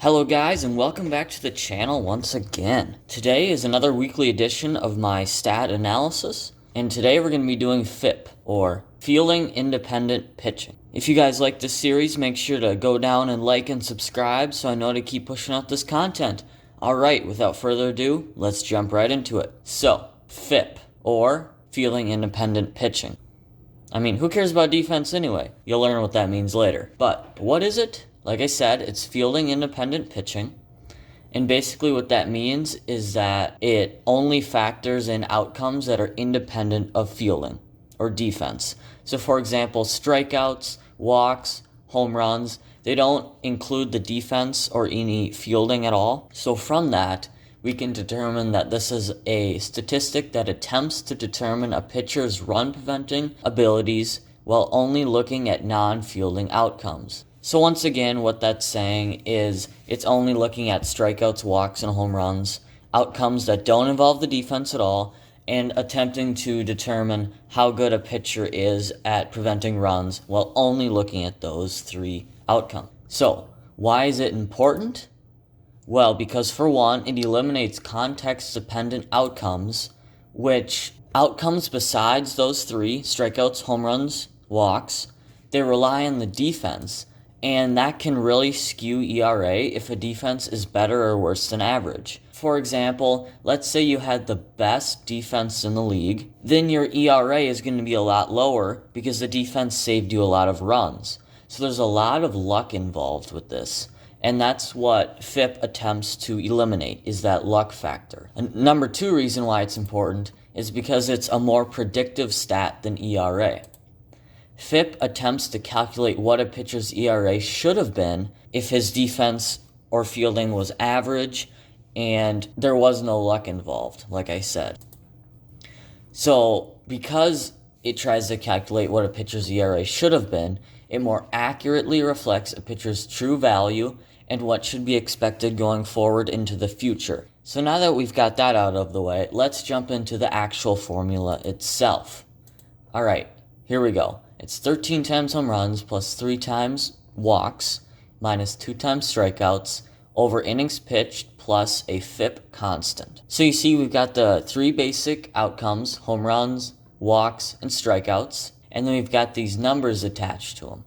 Hello guys, and welcome back to the channel once again. Today is another weekly edition of my stat analysis, and today we're going to be doing FIP, or Fielding Independent Pitching. If you guys like this series, make sure to go down and like and subscribe so I know to keep pushing out this content. Alright, without further ado, let's jump right into it. So, FIP, or Fielding Independent Pitching. I mean, who cares about defense anyway? You'll learn what that means later. But, what is it? Like I said, it's fielding independent pitching, and basically what that means is that it only factors in outcomes that are independent of fielding or defense. So for example, strikeouts, walks, home runs, they don't include the defense or any fielding at all. So from that, we can determine that this is a statistic that attempts to determine a pitcher's run-preventing abilities while only looking at non-fielding outcomes. So once again, what that's saying is it's only looking at strikeouts, walks, and home runs, outcomes that don't involve the defense at all, and attempting to determine how good a pitcher is at preventing runs while only looking at those three outcomes. So, why is it important? Well, because for one, it eliminates context-dependent outcomes, which outcomes besides those three, strikeouts, home runs, walks, they rely on the defense. And that can really skew ERA if a defense is better or worse than average. For example, let's say you had the best defense in the league, then your ERA is going to be a lot lower because the defense saved you a lot of runs. So there's a lot of luck involved with this. And that's what FIP attempts to eliminate, is that luck factor. And number two reason why it's important is because it's a more predictive stat than ERA. FIP attempts to calculate what a pitcher's ERA should have been if his defense or fielding was average and there was no luck involved, like I said. So, because it tries to calculate what a pitcher's ERA should have been, it more accurately reflects a pitcher's true value and what should be expected going forward into the future. So now that we've got that out of the way, let's jump into the actual formula itself. Alright, here we go. It's 13 times home runs plus 3 times walks minus 2 times strikeouts over innings pitched plus a FIP constant. So you see we've got the three basic outcomes, home runs, walks, and strikeouts, and then we've got these numbers attached to them.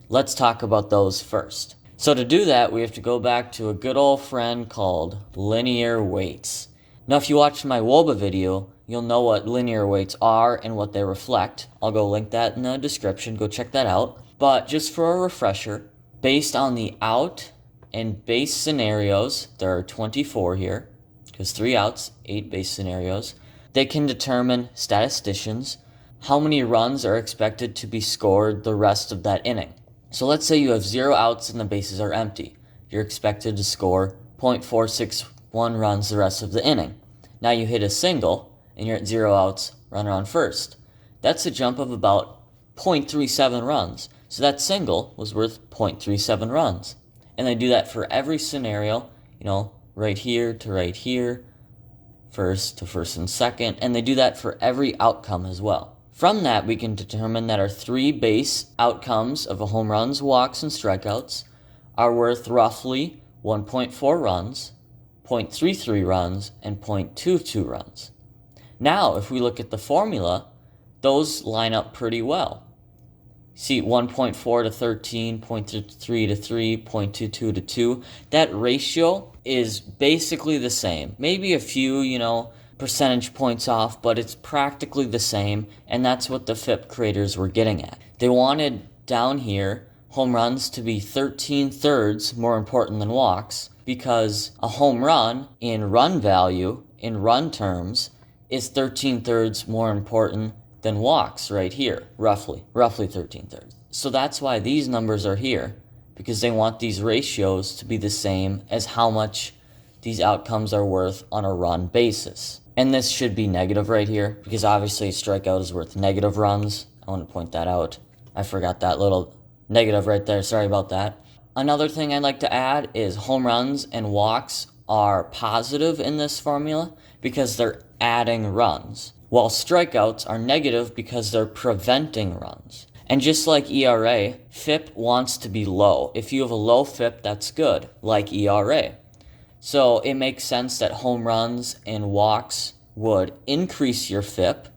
Let's talk about those first. So to do that, we have to go back to a good old friend called linear weights. Now if you watched my wOBA video, you'll know what linear weights are and what they reflect. I'll go link that in the description. Go check that out. But just for a refresher, based on the out and base scenarios, there are 24 here, because 3 outs, 8 base scenarios, they can determine, statisticians, how many runs are expected to be scored the rest of that inning. So let's say you have 0 outs and the bases are empty. You're expected to score 0.461 runs the rest of the inning. Now you hit a single, and you're at 0 outs, runner on first. That's a jump of about 0.37 runs. So that single was worth 0.37 runs. And they do that for every scenario, right here to right here, first to first and second, and they do that for every outcome as well. From that, we can determine that our 3 base outcomes of home runs, walks, and strikeouts are worth roughly 1.4 runs, 0.33 runs, and 0.22 runs. Now, if we look at the formula, those line up pretty well. See, 1.4 to 13, 0.3 to 3, 0.22 to 2. That ratio is basically the same. Maybe a few, percentage points off, but it's practically the same, and that's what the FIP creators were getting at. They wanted down here home runs to be 13/3 more important than walks, because a home run in run value, in run terms, is 13/3 more important than walks right here, roughly 13/3. So that's why these numbers are here, because they want these ratios to be the same as how much these outcomes are worth on a run basis. And this should be negative right here, because obviously a strikeout is worth negative runs. I want to point that out. I forgot that little negative right there, sorry about that. Another thing I'd like to add is home runs and walks are positive in this formula because they're adding runs, while strikeouts are negative because they're preventing runs. And just like ERA, FIP wants to be low. If you have a low FIP, that's good, like ERA. So it makes sense that home runs and walks would increase your FIP,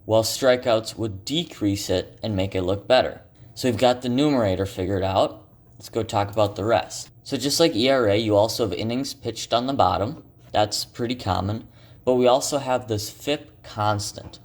while strikeouts would decrease it and make it look better. So we've got the numerator figured out. Let's go talk about the rest. So just like ERA, you also have innings pitched on the bottom. That's pretty common. But we also have this FIP constant.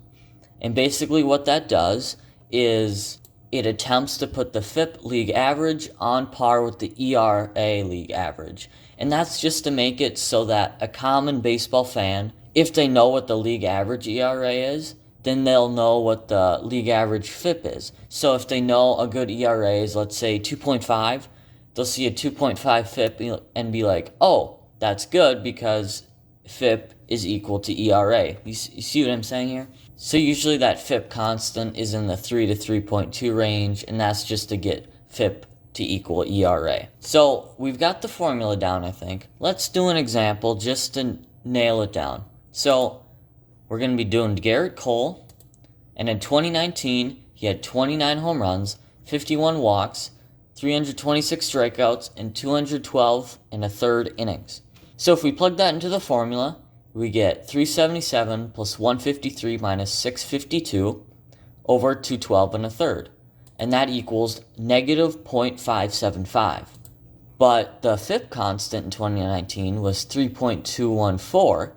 And basically what that does is it attempts to put the FIP league average on par with the ERA league average. And that's just to make it so that a common baseball fan, if they know what the league average ERA is, then they'll know what the league average FIP is. So if they know a good ERA is, let's say, 2.5, they'll see a 2.5 FIP and be like, oh, that's good because FIP is equal to ERA. You see what I'm saying here? So usually that FIP constant is in the 3 to 3.2 range, and that's just to get FIP to equal ERA. So we've got the formula down, I think. Let's do an example just to nail it down. So we're going to be doing Garrett Cole, and in 2019, he had 29 home runs, 51 walks, 326 strikeouts, and 212 and a third innings. So if we plug that into the formula, we get 377 plus 153 minus 652 over 212 and a third. And that equals negative 0.575. But the FIP constant in 2019 was 3.214.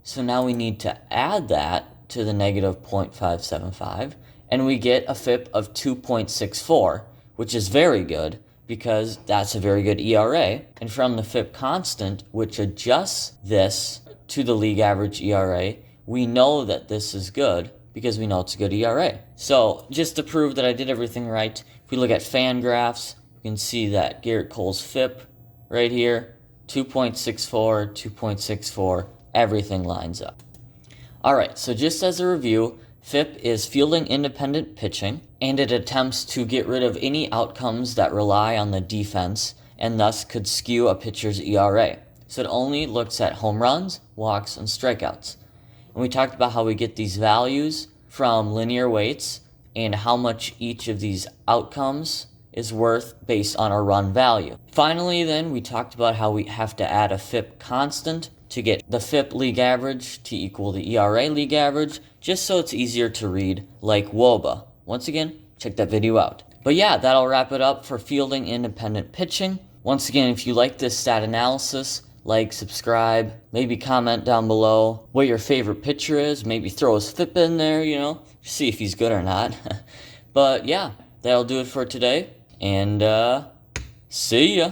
So now we need to add that to the negative 0.575. And we get a FIP of 2.64, which is very good because that's a very good ERA. And from the FIP constant, which adjusts this to the league average ERA, we know that this is good because we know it's a good ERA. So just to prove that I did everything right, if we look at fan graphs, we can see that Garrett Cole's FIP right here, 2.64, 2.64, everything lines up. All right, so just as a review, FIP is fielding independent pitching, and it attempts to get rid of any outcomes that rely on the defense and thus could skew a pitcher's ERA. So it only looks at home runs, walks, and strikeouts. And we talked about how we get these values from linear weights and how much each of these outcomes is worth based on our run value. Finally, then, we talked about how we have to add a FIP constant to get the FIP league average to equal the ERA league average, just so it's easier to read, like wOBA. Once again, check that video out. But yeah, that'll wrap it up for fielding independent pitching. Once again, if you like this stat analysis, like, subscribe, maybe comment down below what your favorite pitcher is, maybe throw his FIP in there, see if he's good or not. But yeah, that'll do it for today, and see ya.